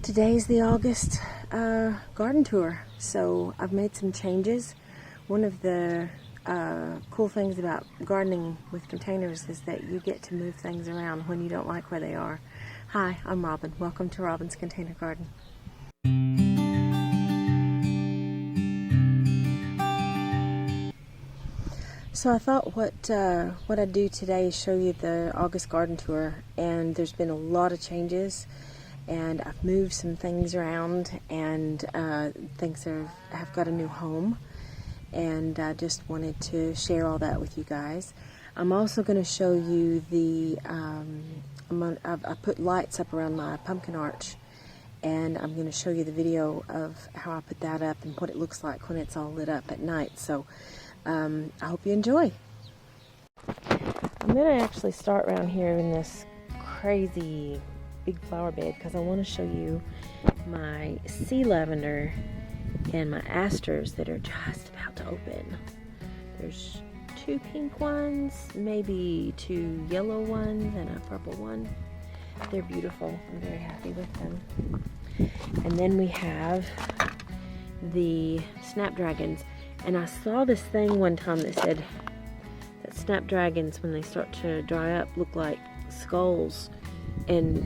Today's the August garden tour, so I've made some changes. One of the cool things about gardening with containers is that you get to move things around when you don't like where they are. Hi, I'm Robin. Welcome to Robin's Container Garden. So I thought what I'd do today is show you the August garden tour, and there's been a lot of changes. And I've moved some things around, and things have got a new home, and I just wanted to share all that with you guys. I'm also going to show you the I put lights up around my pumpkin arch, and I'm going to show you the video of how I put that up and what it looks like when it's all lit up at night. So I hope you enjoy. I'm going to actually start around here in this crazy big flower bed because I want to show you my sea lavender and my asters that are just about to open. There's 2 pink ones, maybe 2 yellow ones, and a purple one. They're beautiful. I'm very happy with them. And then we have the snapdragons, and I saw this thing one time that said that snapdragons, when they start to dry up, look like skulls, and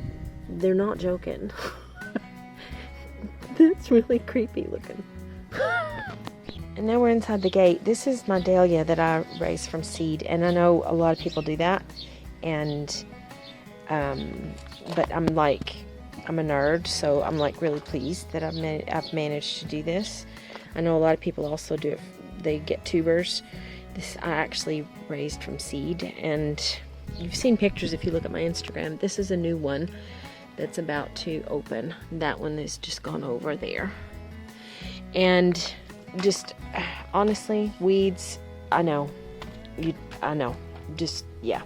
they're not joking. That's really creepy looking. And now we're inside the gate. This is my dahlia that I raised from seed, and I know a lot of people do that, and but I'm a nerd, so I'm like really pleased that I've managed to do this. I know a lot of people also do it. They get tubers. This I actually raised from seed, and you've seen pictures if you look at my Instagram. This is a new one that's about to open. That one has just gone over there. And just honestly, weeds, I know, just yeah.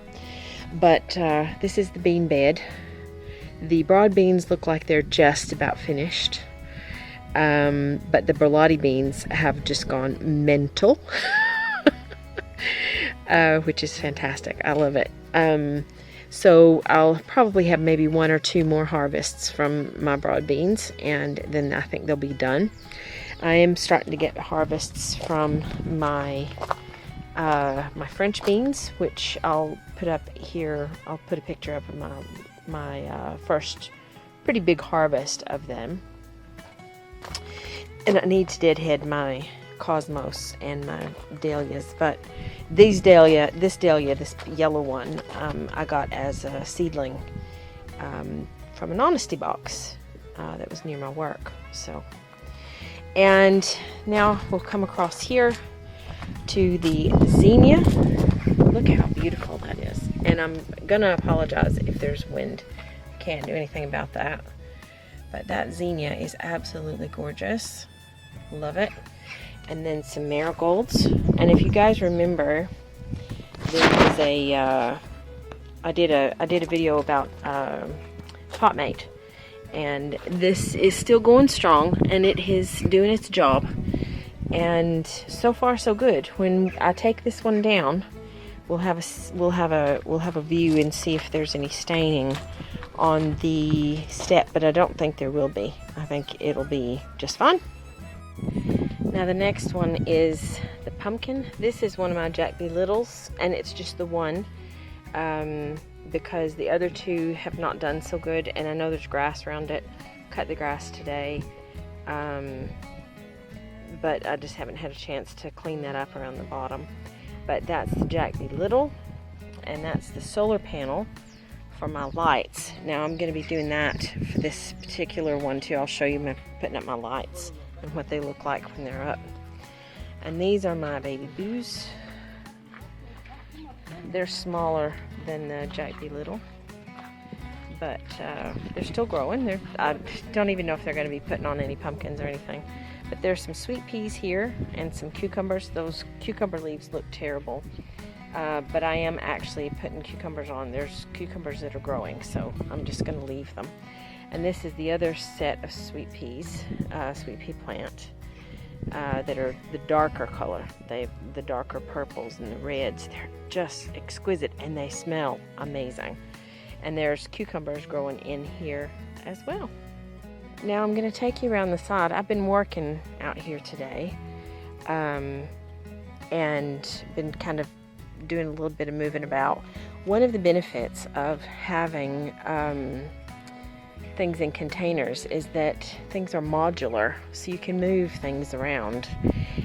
But this is the bean bed. The broad beans look like they're just about finished. But the Berlotti beans have just gone mental, which is fantastic. I love it. So I'll probably have maybe 1 or 2 more harvests from my broad beans, and then I think they'll be done. I am starting to get harvests from my my French beans, which I'll put up here. I'll put a picture up of my first pretty big harvest of them. And I need to deadhead my cosmos and my dahlias, but this dahlia, this yellow one, I got as a seedling from an honesty box that was near my work. So, and now we'll come across here to the zinnia. Look how beautiful that is, and I'm gonna apologize if there's wind. Can't do anything about that, but that zinnia is absolutely gorgeous. Love it. And then some marigolds. And if you guys remember, there was a I did a video about Potmate, and this is still going strong, and it is doing its job, and so far so good. When I take this one down, we'll have a view and see if there's any staining on the step, but I don't think there will be. I think it'll be just fine. Now the next one is the pumpkin. This is one of my Jack B. Littles, and it's just the one because the other 2 have not done so good, and I know there's grass around it. Cut the grass today, but I just haven't had a chance to clean that up around the bottom. But that's the Jack B. Little, and that's the solar panel for my lights. Now I'm going to be doing that for this particular one too. I'll show you putting up my lights and what they look like when they're up. And these are my baby boos. They're smaller than the Jack B. Little, but they're still growing. I don't even know if they're going to be putting on any pumpkins or anything. But there's some sweet peas here and some cucumbers. Those cucumber leaves look terrible, but I am actually putting cucumbers on. There's cucumbers that are growing, so I'm just going to leave them. And this is the other set of sweet peas, sweet pea plant, that are the darker color. The darker purples and the reds. They're just exquisite, and they smell amazing. And there's cucumbers growing in here as well. Now I'm going to take you around the side. I've been working out here today and been kind of doing a little bit of moving about. One of the benefits of having things in containers is that things are modular, so you can move things around.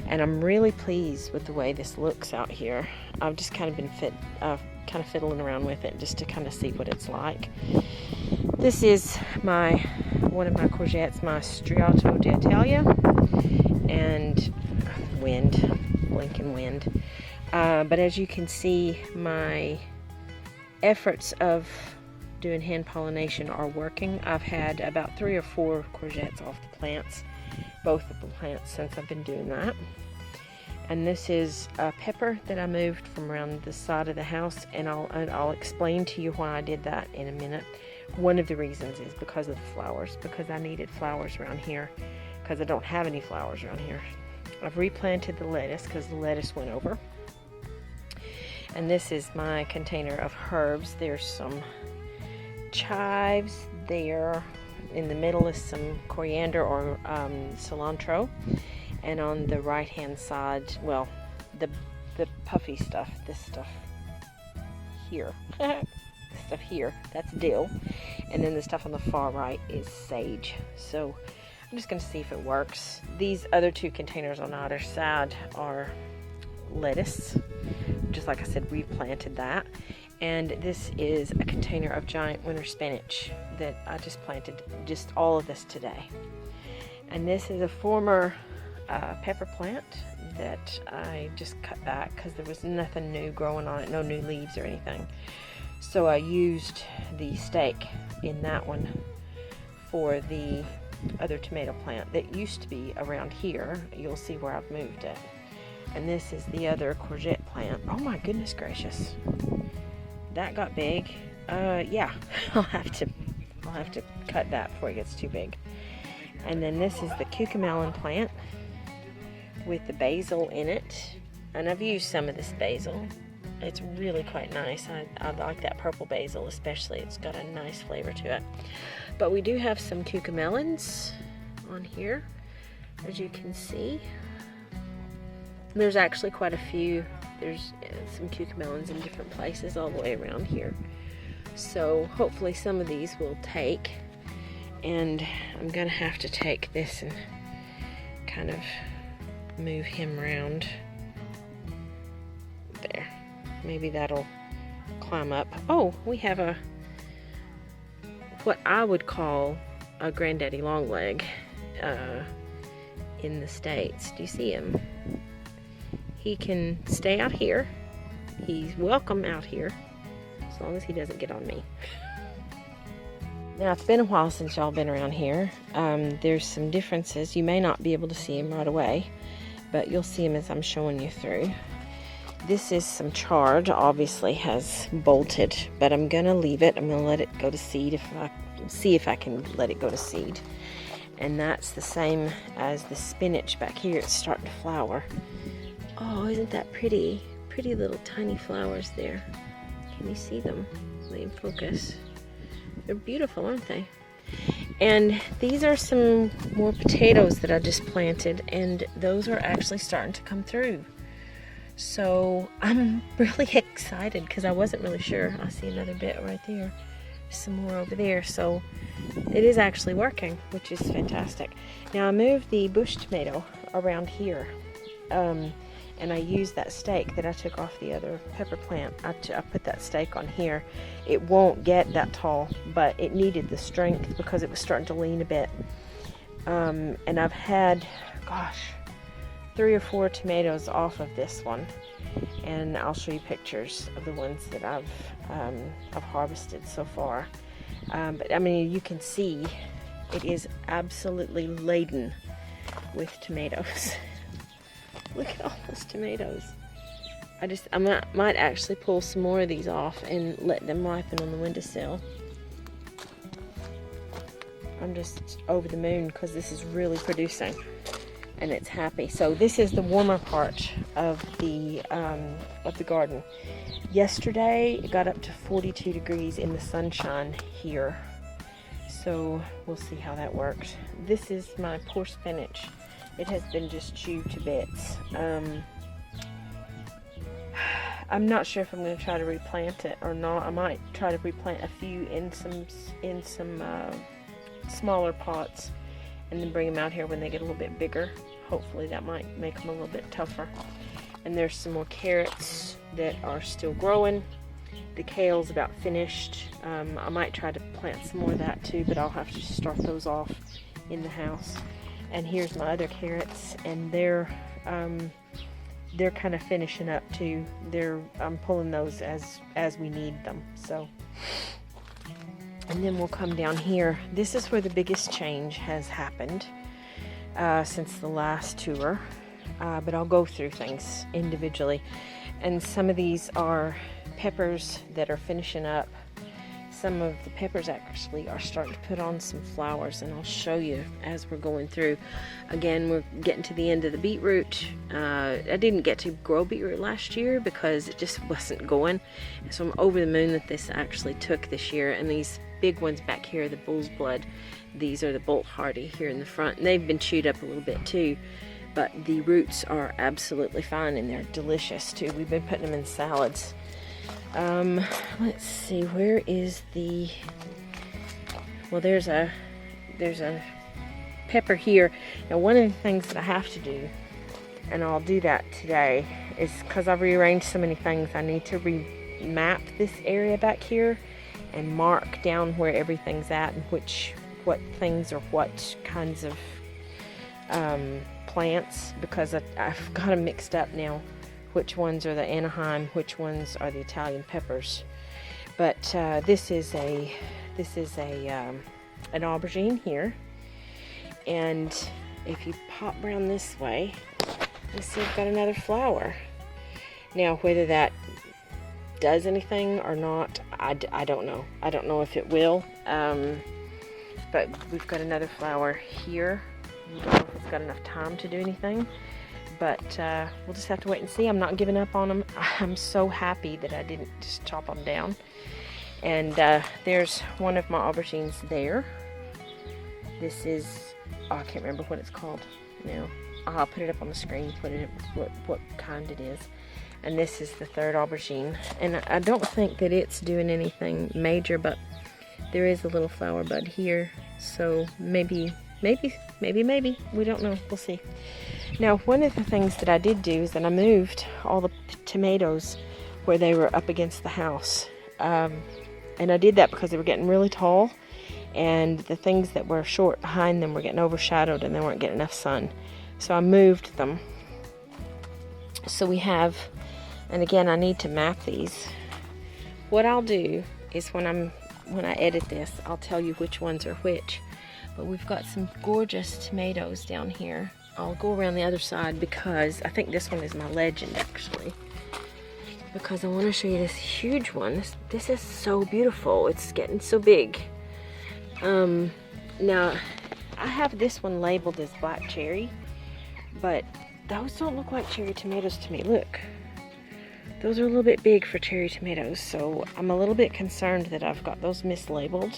And I'm really pleased with the way this looks out here. I've just kind of been kind of fiddling around with it just to kind of see what it's like. This is one of my courgettes, my Striato d'Italia, and blinking wind. But as you can see, my efforts of doing hand pollination are working. I've had about 3 or 4 courgettes off the plants, both of the plants, since I've been doing that. And this is a pepper that I moved from around the side of the house, and I'll explain to you why I did that in a minute. One of the reasons is because of the flowers, because I needed flowers around here, because I don't have any flowers around here. I've replanted the lettuce because the lettuce went over. And this is my container of herbs. There's some chives there. In the middle is some coriander or cilantro. And on the right hand side, well, the puffy stuff, this stuff here. This stuff here, that's dill. And then the stuff on the far right is sage. So I'm just going to see if it works. These other 2 containers on either side are lettuce. Just like I said, we planted that. And this is a container of giant winter spinach that I just planted, just all of this today. And this is a former pepper plant that I just cut back because there was nothing new growing on it, no new leaves or anything. So I used the stake in that one for the other tomato plant that used to be around here. You'll see where I've moved it. And this is the other courgette plant. Oh my goodness gracious. That got big. Yeah, I'll have to cut that before it gets too big. And then this is the cucamelon plant with the basil in it. And I've used some of this basil. It's really quite nice. I like that purple basil especially. It's got a nice flavor to it. But we do have some cucamelons on here, as you can see. There's actually quite a few. There's some cucamelons in different places all the way around here. So hopefully some of these will take. And I'm gonna have to take this and kind of move him around there. Maybe that'll climb up. Oh, we have what I would call a granddaddy longleg in the States. Do you see him? He can stay out here. He's welcome out here as long as he doesn't get on me. Now, it's been a while since y'all been around here. There's some differences. You may not be able to see him right away, but you'll see him as I'm showing you through. This is some chard, obviously has bolted, but I'm gonna leave it. I'm gonna let it go to seed see if I can let it go to seed. And that's the same as the spinach back here. It's starting to flower. Oh, isn't that pretty? Pretty little tiny flowers there. Can you see them? Let me focus. They're beautiful, aren't they? And these are some more potatoes that I just planted, and those are actually starting to come through. So I'm really excited because I wasn't really sure. I see another bit right there. Some more over there. So it is actually working, which is fantastic. Now I moved the bush tomato around here. And I used that stake that I took off the other pepper plant. I put that stake on here. It won't get that tall, but it needed the strength because it was starting to lean a bit. And I've had, gosh, 3 or 4 tomatoes off of this one, and I'll show you pictures of the ones that I've harvested so far. But I mean, you can see it is absolutely laden with tomatoes. Look at all those tomatoes. I might actually pull some more of these off and let them ripen on the windowsill. I'm just over the moon because this is really producing and it's happy. So this is the warmer part of the garden. Yesterday it got up to 42 degrees in the sunshine here. So we'll see how that works. This is my poor spinach. It has been just chewed to bits. I'm not sure if I'm going to try to replant it or not. I might try to replant a few in some smaller pots and then bring them out here when they get a little bit bigger. Hopefully that might make them a little bit tougher. And there's some more carrots that are still growing. The kale's about finished. I might try to plant some more of that too, but I'll have to start those off in the house. And here's my other carrots, and they're kind of finishing up too. I'm pulling those as we need them. So, and then we'll come down here. This is where the biggest change has happened since the last tour. But I'll go through things individually. And some of these are peppers that are finishing up. Some of the peppers actually are starting to put on some flowers, and I'll show you as we're going through. Again, we're getting to the end of the beetroot. I didn't get to grow beetroot last year because it just wasn't going. So I'm over the moon that this actually took this year. And these big ones back here, the bull's blood, these are the Bolt Hardy here in the front. And they've been chewed up a little bit too, but the roots are absolutely fine and they're delicious too. We've been putting them in salads. Let's see, where is the, well, there's a pepper here. Now, one of the things that I have to do, and I'll do that today, is because I've rearranged so many things, I need to remap this area back here and mark down where everything's at and what things or what kinds of plants, because I've got them mixed up now. Which ones are the Anaheim, which ones are the Italian peppers. But this is an aubergine here, and if you pop around this way, you see I've got another flower. Now, whether that does anything or not, I don't know. I don't know if it will. But we've got another flower here. I don't know if it's got enough time to do anything. But we'll just have to wait and see. I'm not giving up on them. I'm so happy that I didn't just chop them down. And there's one of my aubergines there. This is, oh, I can't remember what it's called now. I'll put it up on the screen, put it what kind it is. And this is the third aubergine. And I don't think that it's doing anything major, but there is a little flower bud here. So maybe, we don't know. We'll see. Now, one of the things that I did do is that I moved all the tomatoes where they were up against the house. And I did that because they were getting really tall, and the things that were short behind them were getting overshadowed and they weren't getting enough sun. So I moved them. So we have, and again, I need to map these. What I'll do is when I edit this, I'll tell you which ones are which. But we've got some gorgeous tomatoes down here. I'll go around the other side because I think this one is my legend, actually. Because I want to show you this huge one. This is so beautiful. It's getting so big. Now, I have this one labeled as black cherry, but those don't look like cherry tomatoes to me. Look, those are a little bit big for cherry tomatoes, so I'm a little bit concerned that I've got those mislabeled.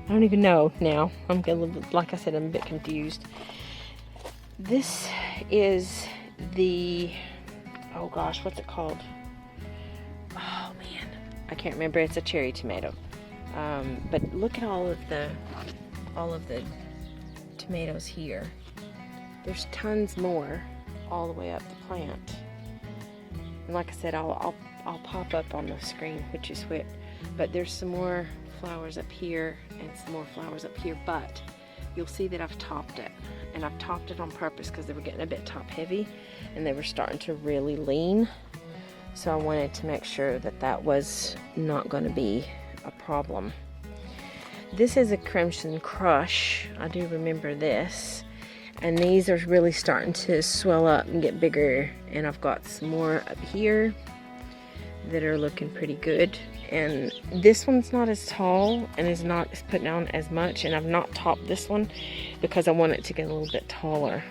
I don't even know now. I'm a little bit, like I said, I'm a bit confused. This is the, oh gosh, what's it called? Oh man, I can't remember. It's a cherry tomato. But look at all of the tomatoes here. There's tons more all the way up the plant. And like I said, I'll pop up on the screen which is which. But there's some more flowers up here and some more flowers up here, but you'll see that I've topped it, and I've topped it on purpose because they were getting a bit top heavy and they were starting to really lean, so I wanted to make sure that that was not going to be a problem. This is a Crimson Crush. I do remember this, and these are really starting to swell up and get bigger, and I've got some more up here that are looking pretty good. And this one's not as tall and is putting on as much, and I've not topped this one because I want it to get a little bit taller.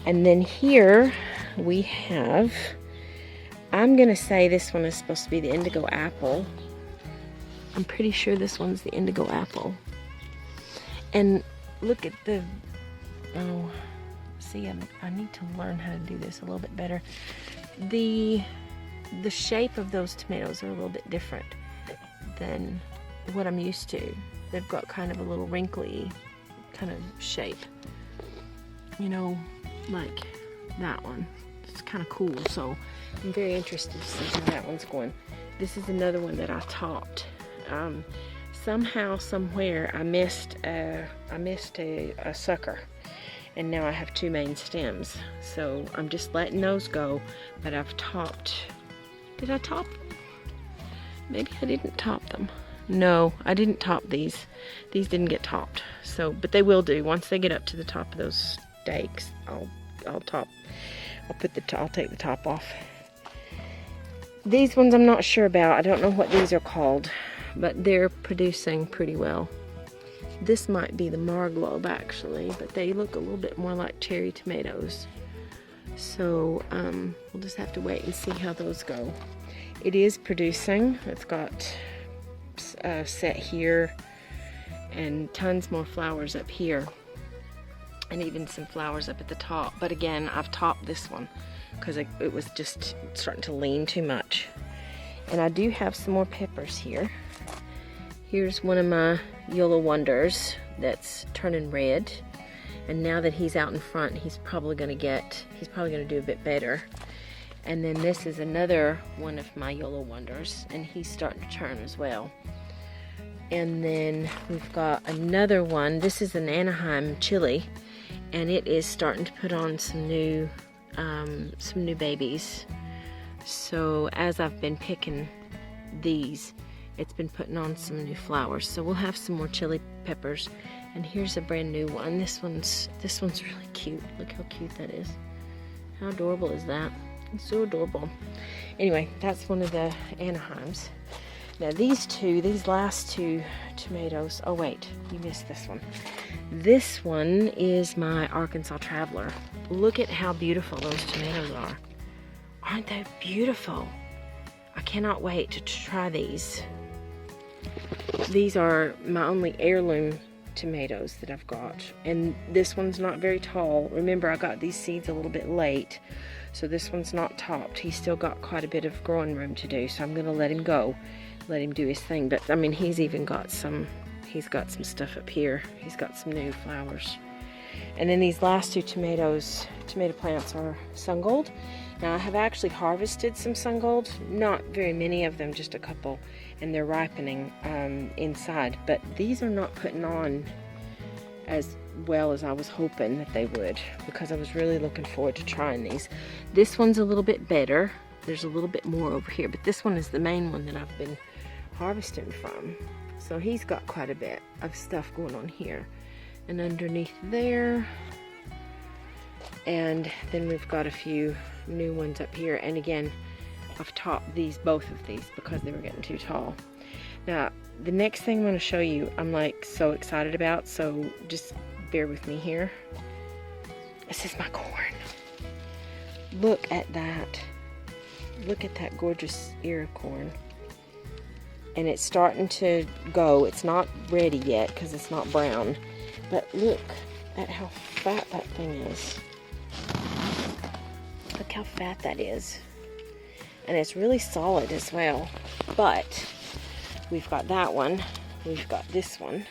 And then here we have I'm gonna say this one is supposed to be the indigo apple. I'm pretty sure this one's the indigo apple. And look at the, oh, see, I need to learn how to do this a little bit better. The shape of those tomatoes are a little bit different than what I'm used to. They've got kind of a little wrinkly kind of shape, you know, like that one. It's kind of cool, so I'm very interested to see how that one's going. This is another one that I topped. Somehow, somewhere, I missed a sucker, and now I have 2 main stems. So I'm just letting those go, but I've topped. Did I top them? Maybe I didn't top them. No, I didn't top these. These didn't get topped. So, but they will do. Once they get up to the top of those stakes, I'll top. I'll take the top off. These ones I'm not sure about. I don't know what these are called, but they're producing pretty well. This might be the Marglobe actually, but they look a little bit more like cherry tomatoes. So we'll just have to wait and see how those go. It is producing. It's got set here and tons more flowers up here, and even some flowers up at the top. But again, I've topped this one because it was just starting to lean too much. And I do have some more peppers here. Here's one of my Yellow Wonders that's turning red, and now that he's out in front, he's probably gonna do a bit better. And then this is another one of my Yellow Wonders, and he's starting to turn as well. And then we've got another one. This is an Anaheim chili, and it is starting to put on some new babies. So as I've been picking these, it's been putting on some new flowers. So we'll have some more chili peppers. And here's a brand new one. This one's really cute. Look how cute that is. How adorable is that? It's so adorable. Anyway, that's one of the Anaheims. Now these last 2 tomatoes, oh wait, you missed this one. This one is my Arkansas Traveler. Look at how beautiful those tomatoes are. Aren't they beautiful? I cannot wait to try these. These are my only heirloom tomatoes that I've got. And this one's not very tall. Remember, I got these seeds a little bit late, so this one's not topped. He's still got quite a bit of growing room to do, so I'm gonna let him go. Let him do his thing. But I mean, he's got some stuff up here. He's got some new flowers. And then these last 2 tomato plants are Sun Gold. Now I have actually harvested some Sun Gold, not very many of them, just a couple, and they're ripening inside. But these are not putting on as well as I was hoping that they would, because I was really looking forward to trying these. This one's a little bit better. There's a little bit more over here, but this one is the main one that I've been harvesting from. So he's got quite a bit of stuff going on here. And underneath there, and then we've got a few new ones up here. And again, I've topped both of these because they were getting too tall. Now, the next thing I'm going to show you, I'm like so excited about, so just bear with me here. This is my corn. Look at that. Look at that gorgeous ear of corn. And it's starting to go. It's not ready yet because it's not brown. But look at how fat that thing is. Look how fat that is. And it's really solid as well. But we've got that one. We've got this one.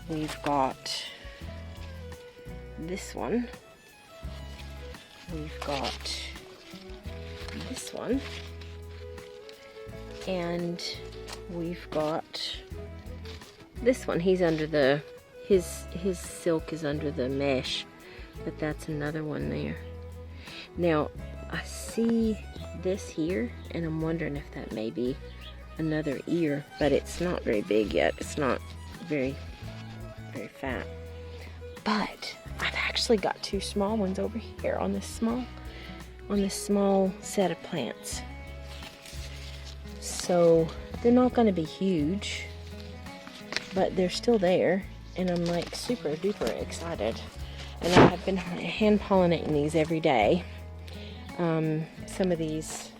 We've got this one. We've got this one. And we've got this one. He's under the, his silk is under the mesh, but that's another one there. Now, I see this here, and I'm wondering if that may be another ear, but it's not very big yet. It's not very fat. But I've actually got 2 small ones over here on this small set of plants. So they're not going to be huge, but they're still there, and I'm like super duper excited. And I have been hand pollinating these every day. some of these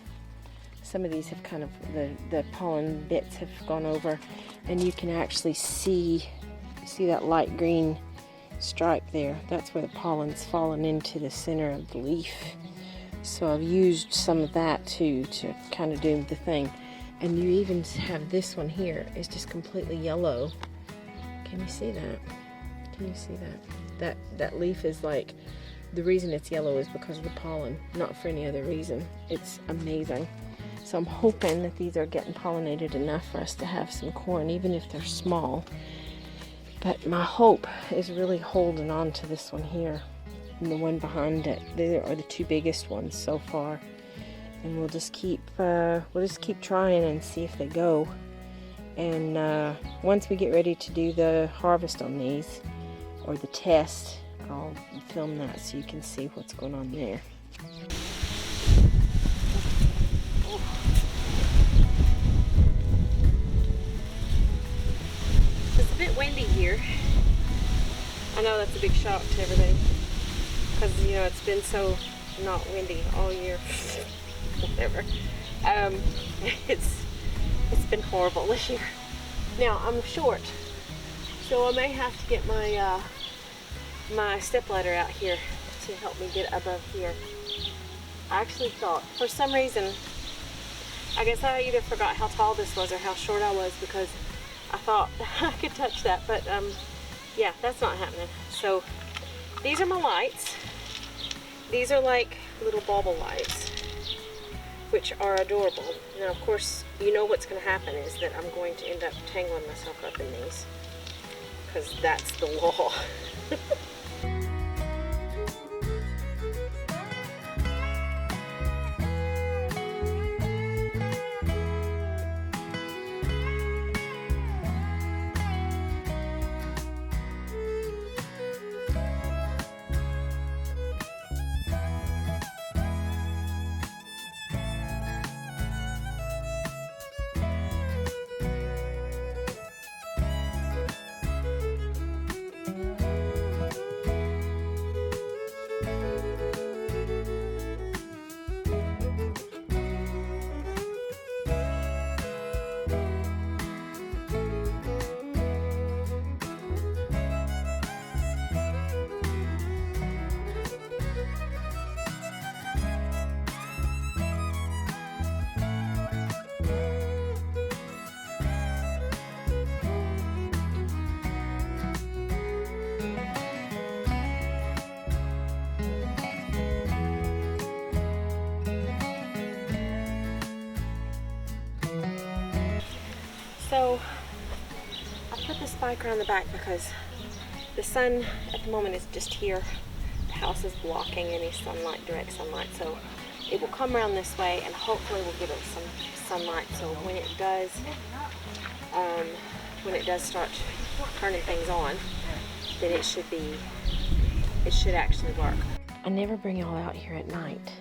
have kind of, the pollen bits have gone over, and you can actually see that light green stripe there. That's where the pollen's fallen into the center of the leaf. So I've used some of that too to kind of do the thing. And you even have this one here is just completely yellow. Can you see that? Can you see that? That leaf is like, the reason it's yellow is because of the pollen, not for any other reason. It's amazing. So I'm hoping that these are getting pollinated enough for us to have some corn, even if they're small. But my hope is really holding on to this one here and the one behind it. They are the two biggest ones so far. And we'll just keep trying and see if they go. And once we get ready to do the harvest on these, or the test, I'll film that so you can see what's going on there. It's a bit windy here. I know that's a big shock to everybody, because you know it's been so not windy all year. Whatever. It's been horrible this year. Now I'm short, so I may have to get my my stepladder out here to help me get above here. I actually thought, for some reason, I guess I either forgot how tall this was or how short I was, because I thought I could touch that, but yeah, that's not happening. So these are my lights. These are like little bauble lights, which are adorable. Now, of course, you know what's going to happen is that I'm going to end up tangling myself up in these, because that's the law. So I put the spike around the back because the sun at the moment is just here. The house is blocking any sunlight, direct sunlight, so it will come around this way and hopefully we'll give it some sunlight. So when it does start turning things on, then it should actually work. I never bring y'all out here at night,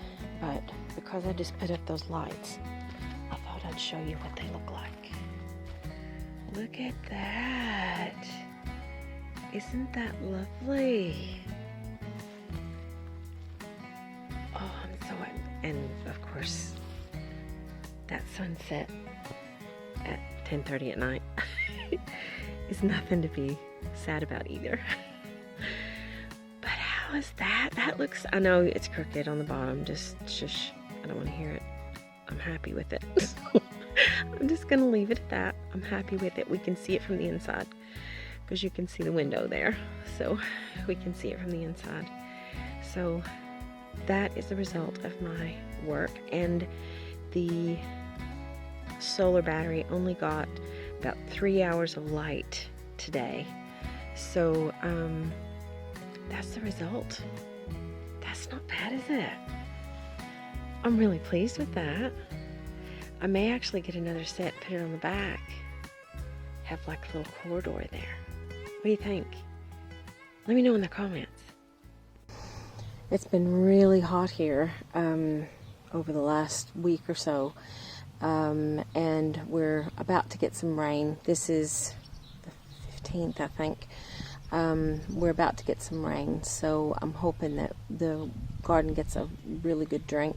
but because I just put up those lights, I thought I'd show you what they look like. Look at that. Isn't that lovely? Oh, I'm so, and of course, that sunset at 10:30 at night is nothing to be sad about either. But how is that? That looks, I know it's crooked on the bottom, just shush, I don't want to hear it. I'm happy with it. I'm just gonna leave it at that. I'm happy with it. We can see it from the inside because you can see the window there, so we can see it from the inside. So that is the result of my work, and the solar battery only got about 3 hours of light today. So that's the result. That's not bad, is it? I'm really pleased with that. I may actually get another set, put it on the back, have like a little corridor there. What do you think? Let me know in the comments. It's been really hot here over the last week or so, and we're about to get some rain. This is the 15th, I think. We're about to get some rain, so I'm hoping that the garden gets a really good drink.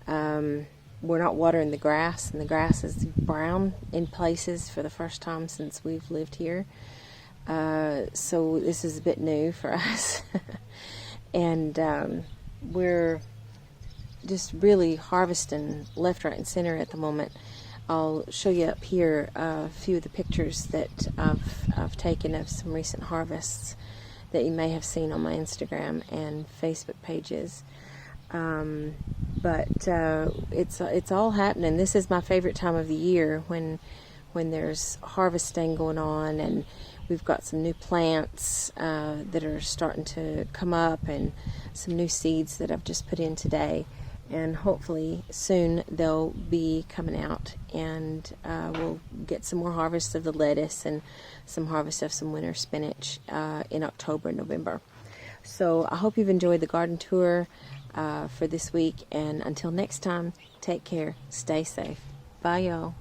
We're not watering the grass, and the grass is brown in places for the first time since we've lived here. So this is a bit new for us. And we're just really harvesting left, right, and center at the moment. I'll show you up here a few of the pictures that I've taken of some recent harvests that you may have seen on my Instagram and Facebook pages. But it's all happening. This is my favorite time of the year when there's harvesting going on, and we've got some new plants that are starting to come up, and some new seeds that I've just put in today. And hopefully soon they'll be coming out, and we'll get some more harvest of the lettuce and some harvest of some winter spinach in October and November. So I hope you've enjoyed the garden tour for this week, and until next time, take care, stay safe. Bye, y'all.